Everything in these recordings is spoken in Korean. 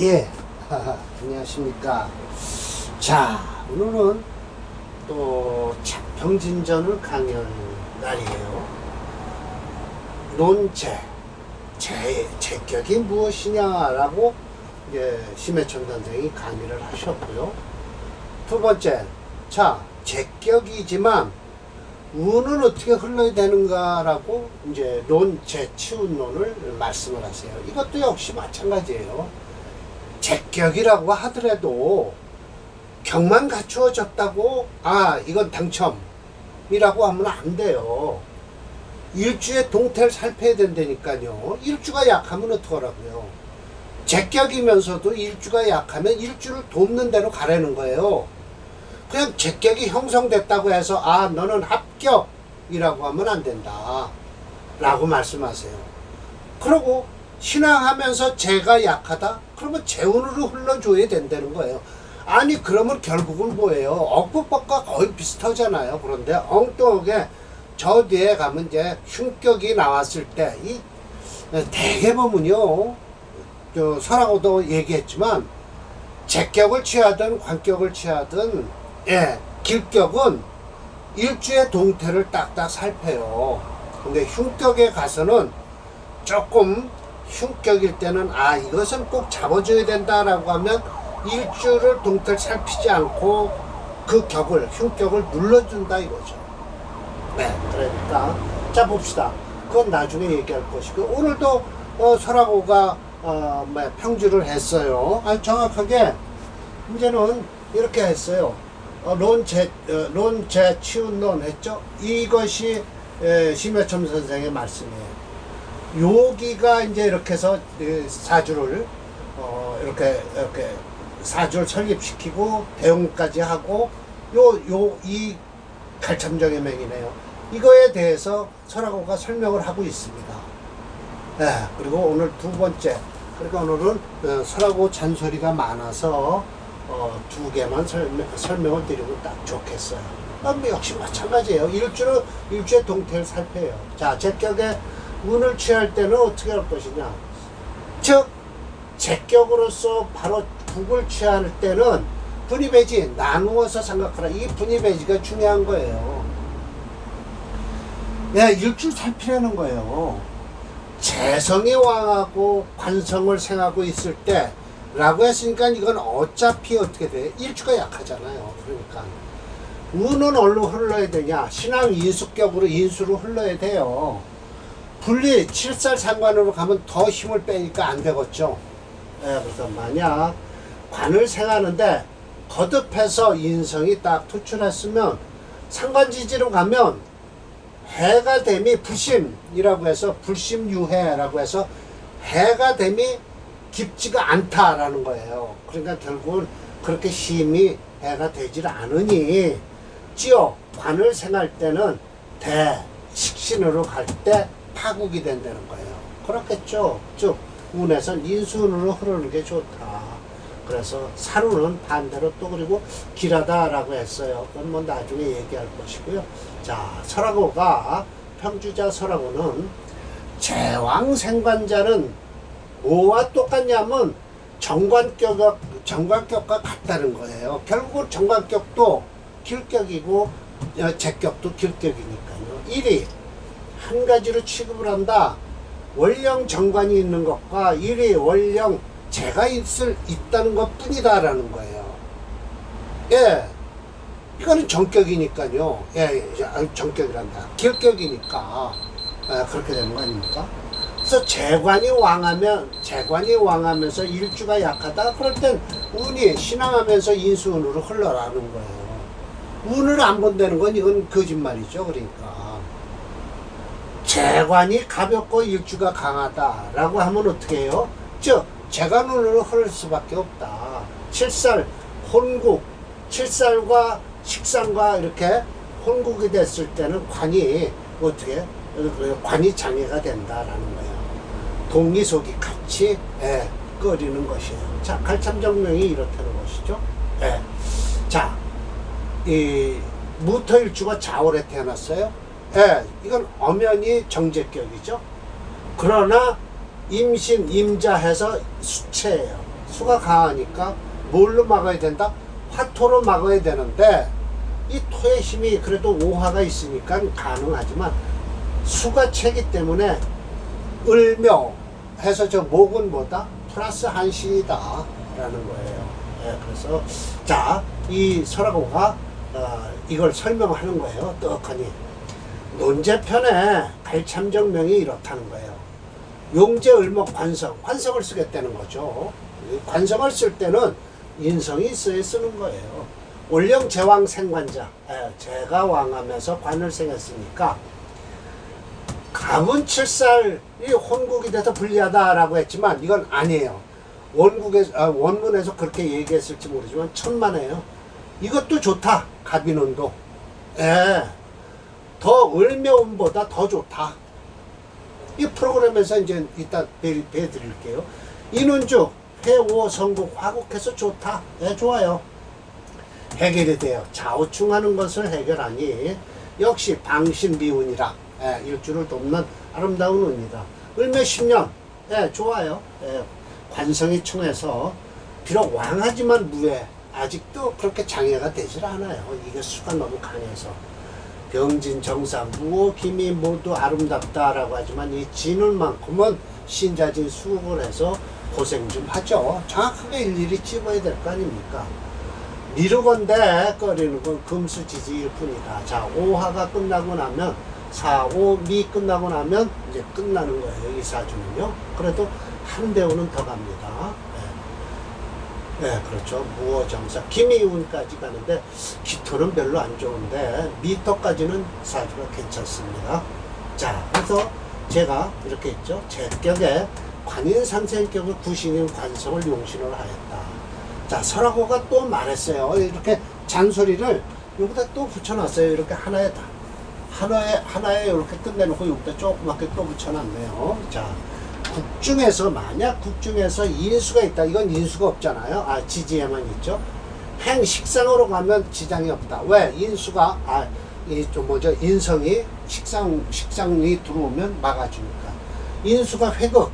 예. 안녕하십니까. 자, 오늘은 또 병진전을 강연 날이에요. 논제, 제격이 무엇이냐라고 이제 심해천 선생이 강의를 하셨고요. 두 번째, 자, 제격이지만 운은 어떻게 흘러야 되는가라고 이제 치운론을 말씀을 하세요. 이것도 역시 마찬가지예요. 제격이라고 하더라도 격만 갖추어졌다고 이건 당첨이라고 하면 안 돼요. 일주의 동태를 살펴야 된다니까요. 일주가 약하면 어떡하라고요. 제격이면서도 일주가 약하면 일주를 돕는 대로 가라는 거예요. 그냥 제격이 형성됐다고 해서 너는 합격이라고 하면 안 된다 라고 말씀하세요. 그리고 신앙하면서 제가 약하다? 그러면 재운으로 흘러줘야 된다는 거예요. 아니 그러면 결국은 뭐예요? 억부법과 거의 비슷하잖아요. 그런데 엉뚱하게 저 뒤에 가면 이제 흉격이 나왔을 때 이 대개 보면요, 설하고도 얘기했지만 제격을 취하든 관격을 취하든 길격은 일주의 동태를 딱딱 살펴요. 근데 흉격에 가서는 조금 흉격일 때는 이것은 꼭 잡아줘야 된다라고 하면 일주를 동태를 살피지 않고 그 흉격을 눌러준다 이거죠. 그러니까 자 봅시다. 그건 나중에 얘기할 것이고, 오늘도 설하고가 평주를 했어요. 정확하게 이제는 이렇게 했어요. 논제 치운론 했죠. 이것이 심해천 선생의 말씀이에요. 여기가 이제 이렇게 해서 사주를 이렇게 사주를 설립시키고 대응까지 하고 이 갈참정의 맹이네요. 이거에 대해서 설하고가 설명을 하고 있습니다. 그리고 오늘 두 번째, 그러니까 오늘은 설하고 잔소리가 많아서 두 개만 설명을 드리고 딱 좋겠어요. 역시 마찬가지예요. 일주의 동태를 살펴요. 자, 제격에 운을 취할 때는 어떻게 할 것이냐. 즉, 제격으로서 바로 국을 취할 때는 분이배지, 나누어서 생각하라. 이 분이배지가 중요한 거예요. 일주 살피라는 거예요. 재성이 왕하고 관성을 생하고 있을 때 라고 했으니까 이건 어차피 어떻게 돼? 일주가 약하잖아요. 그러니까 운은 어디로 흘러야 되냐? 신앙 인수격으로 인수로 흘러야 돼요. 분리 7살 상관으로 가면 더 힘을 빼니까 안 되겠죠. 그래서 만약 관을 생하는데 거듭해서 인성이 딱 투출했으면 상관지지로 가면 해가 됨이 불심이라고 해서 불심유해라고 해서 해가 됨이 깊지가 않다라는 거예요. 그러니까 결국은 그렇게 힘이 해가 되질 않으니 관을 생할 때는 대식신으로 갈 때 파국이 된다는 거예요. 그렇겠죠. 즉 운에선 인수운으로 흐르는 게 좋다. 그래서 사루는 반대로 또 그리고 길하다라고 했어요. 그건 뭐 나중에 얘기할 것이고요. 자, 설하고가 평주자 설하고는 제왕생관자는 뭐와 똑같냐면 정관격과 같다는 거예요. 결국 정관격도 길격이고 제격도 길격이니까요. 일이 한 가지로 취급을 한다. 월령 정관이 있는 것과 일이 월령 제가 있다는 것 뿐이다라는 거예요. 이거는 정격이니까요. 정격이란다. 길격이니까 그렇게 되는 거 아닙니까? 그래서 재관이 왕하면서 일주가 약하다. 그럴 땐 운이 신앙하면서 인수운으로 흘러라는 거예요. 운을 안 본다는 건 이건 거짓말이죠. 그러니까 재관이 가볍고 일주가 강하다라고 하면 어떻게 해요? 즉 재관운으로 흐를 수밖에 없다. 7살 혼국, 7살과 식상과 이렇게 혼국이 됐을 때는 관이 관이 장애가 된다라는 거예요. 동리속이 같이 끓이는 것이에요. 자, 갈참정명이 이렇다는 것이죠. 자, 이 무토일주가 자월에 태어났어요. 이건 엄연히 정제격이죠. 그러나 임신, 임자해서 수체예요. 수가 강하니까 뭘로 막아야 된다? 화토로 막아야 되는데 이 토의 힘이 그래도 오화가 있으니까 가능하지만 수가 채기 때문에 을묘 해서 저 목은 뭐다? 플러스 한신이다 라는 거예요. 예, 그래서 자, 이 설화고가 이걸 설명하는 거예요. 떡하니 논제편에 갈참정명이 이렇다는 거예요. 용제 을목 관성을 쓰겠다는 거죠. 관성을 쓸 때는 인성이 있어야 쓰는 거예요. 올령 제왕 생관자, 제가 왕하면서 관을 생했으니까 가문칠살이 혼국이 돼서 불리하다라고 했지만 이건 아니에요. 원문에서 그렇게 얘기했을지 모르지만 천만에요. 이것도 좋다. 갑인운도. 예. 더 을묘운보다 더 좋다. 이 프로그램에서 이제 이따 배드릴게요. 인운주, 회오, 성국, 화국해서 좋다. 예, 좋아요. 해결이 돼요. 좌우충하는 것을 해결하니 역시 방신미운이라 일주를 돕는 아름다운 운이다. 을묘 10년 좋아요. 관성이 충해서 비록 왕하지만 무해 아직도 그렇게 장애가 되질 않아요. 이게 수가 너무 강해서 병진 정사 무호 기미 모두 아름답다라고 하지만 이 진운만큼은 신자진 수국을 해서 고생 좀 하죠. 정확하게 일일이 찝어야 될 거 아닙니까? 미루건대 꺼리는 건 금수지지일 뿐이다. 자, 오화가 끝나고 나면 사오미 끝나고 나면 이제 끝나는 거예요. 이 사주는요. 그래도 한 대운은 더 갑니다. 네, 그렇죠. 무어정사 기미운까지 가는데 기토는 별로 안 좋은데 미토까지는 사주가 괜찮습니다. 자, 그래서 제가 이렇게 했죠. 제격에 관인상생격을 구신인 관성을 용신을 하였다. 자, 설화고가 또 말했어요. 이렇게 잔소리를 여기다 또 붙여놨어요. 이렇게 하나에 이렇게 끝내놓고 여기다 조그맣게 또 붙여놨네요. 자, 만약 국중에서 인수가 있다. 이건 인수가 없잖아요. 지지에만 있죠. 행식상으로 가면 지장이 없다. 왜? 인수가, 인성이 식상이 들어오면 막아주니까. 인수가 회극.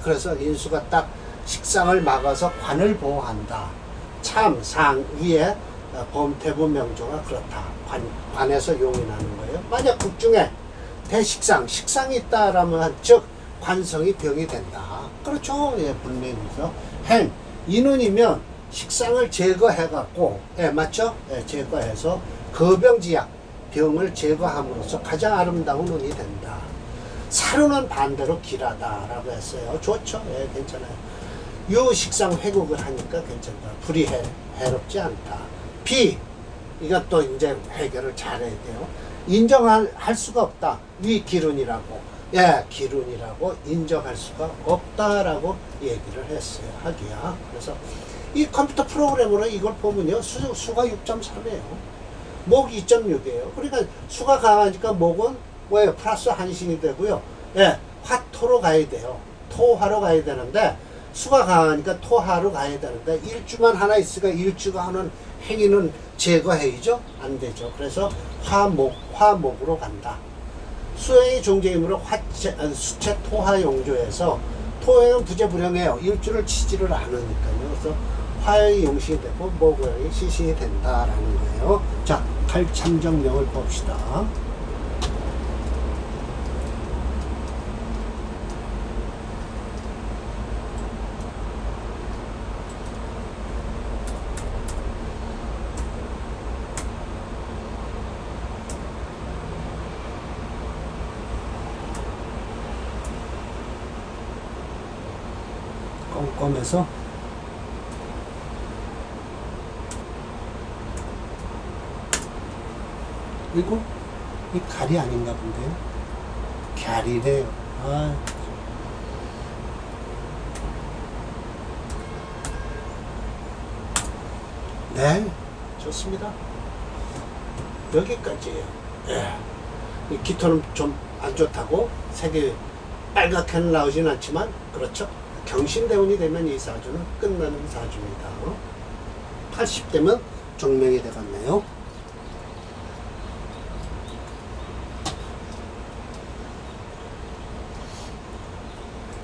그래서 인수가 딱 식상을 막아서 관을 보호한다. 참, 상, 위에 범태부 명조가 그렇다. 관에서 용인하는 거예요. 만약 국중에 식상이 있다라면 즉 관성이 병이 된다. 그렇죠. 예, 분명히서 행, 인운이면 식상을 제거해갖고, 맞죠? 제거해서 거병지약, 병을 제거함으로써 가장 아름다운 운이 된다. 사루는 반대로 길하다라고 했어요. 좋죠. 예, 괜찮아요. 유식상 회국을 하니까 괜찮다. 불이 해롭지 않다. 비, 이것도 이제 해결을 잘해야 돼요. 인정할 수가 없다. 위 기룬이라고. 기룬이라고 인정할 수가 없다라고 얘기를 했어요. 하기야. 그래서 이 컴퓨터 프로그램으로 이걸 보면요. 수가 6.3이에요. 목 2.6이에요. 그러니까 수가 강하니까 목은 뭐예요? 플러스 한신이 되고요. 화토로 가야 돼요. 토화로 가야 되는데 수가 강하니까 토화로 가야 되는데 일주만 하나 있으니까 일주가 하는 행위는 제거해야죠? 안 되죠. 그래서 화목으로 간다. 수행이 종제이므로 수체 토화 용조에서 토행은 부재불형해요. 일주를 치지를 않으니까요. 그래서 화형이 용신이 되고 목형이 시신이 된다라는 거예요. 자, 갈참정명을 봅시다. 꼼꼼해서 그리고 이 갈이 아닌가 본데요. 갸리래요. 네, 좋습니다. 여기까지예요. 이 기토는 좀 안 좋다고 색이 빨갛게는 나오진 않지만 그렇죠. 경신대운이 되면 이 사주는 끝나는 사주입니다. 80대면 종명이 되겠네요.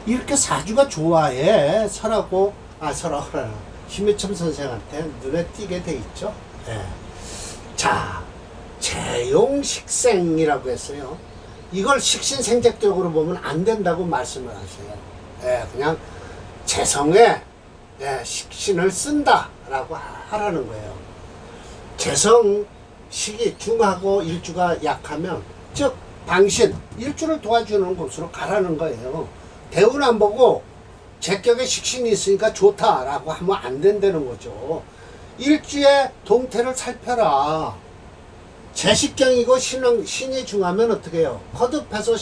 이렇게 사주가 좋아해 설하고 설아오라 심유첨 선생한테 눈에 띄게 돼 있죠. 예. 자, 재용식생이라고 했어요. 이걸 식신생제격으로 보면 안 된다고 말씀을 하세요. 예, 그냥 재성에 식신을 쓴다라고 하라는 거예요. 재성식이 중하고 일주가 약하면 즉 방신, 일주를 도와주는 곳으로 가라는 거예요. 대운 안 보고 제격에 식신이 있으니까 좋다라고 하면 안 된다는 거죠. 일주의 동태를 살펴라. 재식경이고 신이 중하면 어떻게 해요? 거듭해서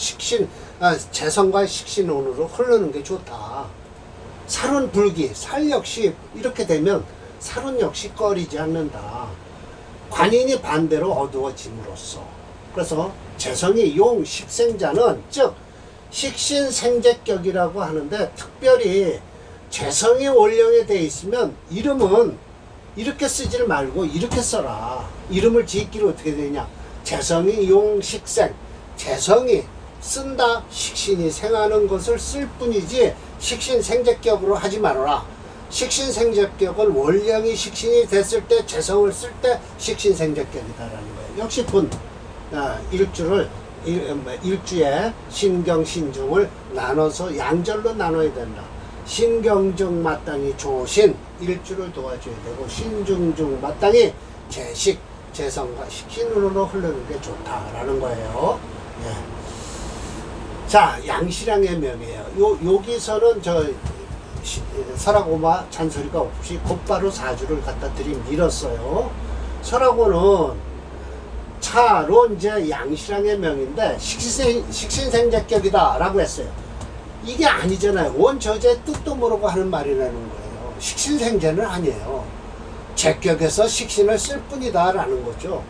재성과 식신운으로 흐르는 게 좋다. 살은 불기, 살 역시 이렇게 되면 살은 역시 꺼리지 않는다. 관인이 반대로 어두워짐으로써. 그래서 재성이 용, 식생자는 즉 식신생제격이라고 하는데 특별히 재성이 원령에 돼 있으면 이름은 이렇게 쓰지를 말고 이렇게 써라. 이름을 짓기로 어떻게 되냐? 재성이 용, 식생. 재성이 쓴다, 식신이 생하는 것을 쓸 뿐이지 식신생제격으로 하지 말아라. 식신생제격은 원령이 식신이 됐을 때 재성을 쓸 때 식신생제격이다라는 거예요. 역시 일주에 신경, 신중을 나눠서 양절로 나눠야 된다. 신경중 마땅히 조신, 일주를 도와줘야 되고 신중중 마땅히 재식, 재성과 식신으로 흐르는 게 좋다라는 거예요. 예. 자, 양시랑의 명이에요. 여기서는 설하고마 잔소리가 없이 곧바로 사주를 갖다 들이밀었어요. 설하고는 차로 이제 양시랑의 명인데 식신생제격이다 라고 했어요. 이게 아니잖아요. 원저제 뜻도 모르고 하는 말이라는 거예요. 식신생제는 아니에요. 제격에서 식신을 쓸 뿐이다 라는 거죠.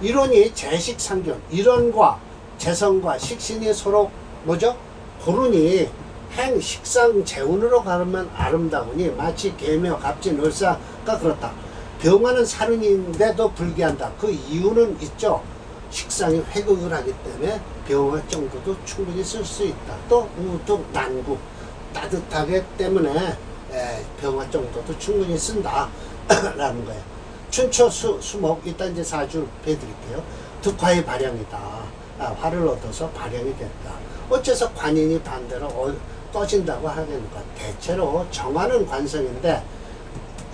이론이 재식상견, 이론과 재성과 식신이 서로 뭐죠? 고르니 행, 식상, 재운으로 가면 아름다우니 마치 계묘, 갑진, 을사가 그렇다. 병화는 살운인데도 불기한다. 그 이유는 있죠. 식상이 회극을 하기 때문에 병화 정도도 충분히 쓸 수 있다. 또 우tuk, 난국, 따뜻하기 때문에 병화 정도도 충분히 쓴다 라는 거예요. 춘초, 수목, 이따 이제 사주 배드릴게요. 득화의 발양이다. 화를 얻어서 발양이 됐다. 어째서 관인이 반대로 꺼진다고 하겠는가? 대체로 정하는 관성인데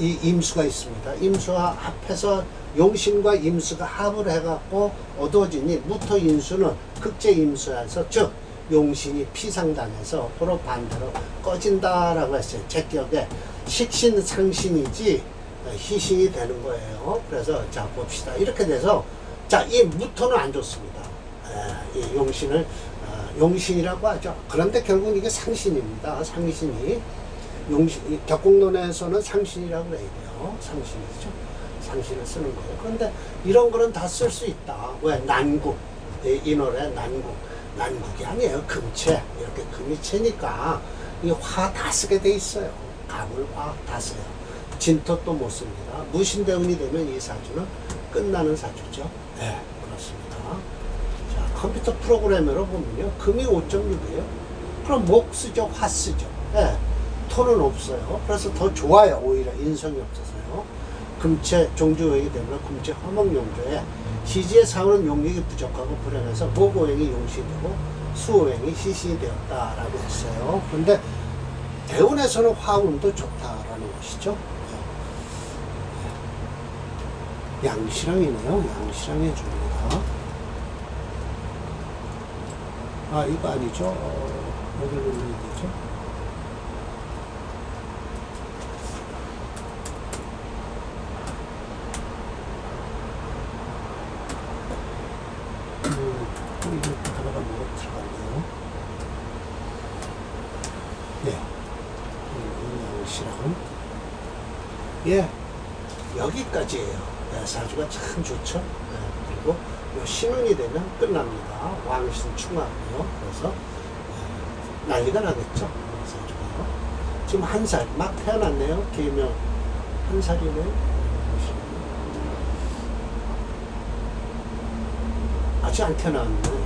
이 임수가 있습니다. 임수와 합해서 용신과 임수가 합을 해갖고 어두워지니 무토인수는 극제임수에서 즉 용신이 피상당해서 서로 반대로 꺼진다라고 했어요. 제격에 식신상신이지 희신이 되는 거예요. 그래서 자 봅시다. 이렇게 돼서 자 이 무토는 안 좋습니다. 이 용신을 용신이라고 하죠. 그런데 결국 이게 상신입니다. 상신이 격공론에서는 상신이라고 해야 돼요. 상신이죠. 상신을 쓰는 거예요. 그런데 이런 거는 다 쓸 수 있다. 왜? 난국. 이 노래 난국. 난국이 아니에요. 금체. 이렇게 금이 채니까 이 화 다 쓰게 돼 있어요. 갑을 화 다 써요. 진토 또 못 씁니다. 무신대운이 되면 이 사주는 끝나는 사주죠. 네, 그렇습니다. 자, 컴퓨터 프로그래머로 보면요. 금이 5.6이에요. 그럼 목 쓰죠. 화 쓰죠. 네. 토는 없어요. 그래서 더 좋아요. 오히려 인성이 없어서요. 금체 종주오행이 되면 금체 화목용조에 시지의 상은 용력이 부족하고 불행해서 목오행이 용신이 되고 수오행이 시신이 되었다라고 했어요. 그런데 대운에서는 화운도 좋다라는 것이죠. 양시랑이네요. 양시랑 해줍니다. 아, 이거 아니죠. 여기를 눌러야 되죠. 이렇게 들어가면 들어가네요. 네. 양시랑. 예. 여기까지예요. 네, 사주가 참 좋죠. 네, 그리고 요 신운이 되면 끝납니다. 왕신 충하고요. 그래서 난리가 나겠죠. 사주가요. 지금 1살 막 태어났네요. 계명 1살이네요. 아직 안 태어났네.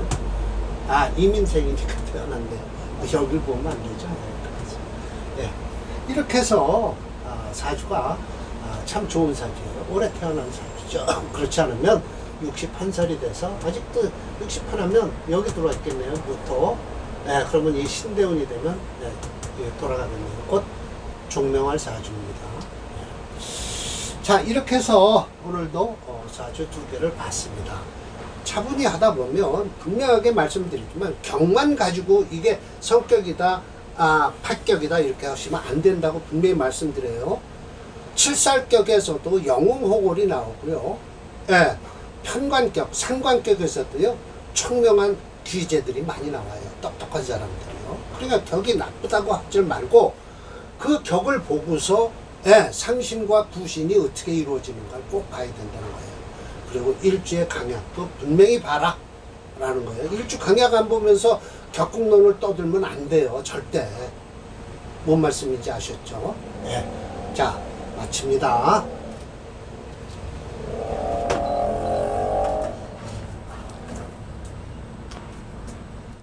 아, 이민생이니까 태어났네요. 여길 보면 안 되죠. 예. 이렇게 해서 사주가 참 좋은 사주예요. 올해 태어난 사주죠. 그렇지 않으면 61살이 돼서 아직도 60하면 여기 들어와 있겠네요. 무토. 네, 그러면 이 신대운이 되면 네, 돌아가겠네요. 곧 종명할 사주입니다. 네. 자, 이렇게 해서 오늘도 사주 두 개를 봤습니다. 차분히 하다 보면 분명하게 말씀드리지만 경만 가지고 이게 성격이다, 팔격이다 이렇게 하시면 안 된다고 분명히 말씀드려요. 칠살격에서도 영웅호골이 나오고요. 예, 편관격, 상관격에서도요. 청명한 귀재들이 많이 나와요. 똑똑한 사람들이요. 그러니까 격이 나쁘다고 하지 말고 그 격을 보고서 상신과 부신이 어떻게 이루어지는가를 꼭 봐야 된다는 거예요. 그리고 일주의 강약도 분명히 봐라 라는 거예요. 일주 강약 안 보면서 격국론을 떠들면 안 돼요. 절대. 뭔 말씀인지 아셨죠? 네. 자, 마칩니다.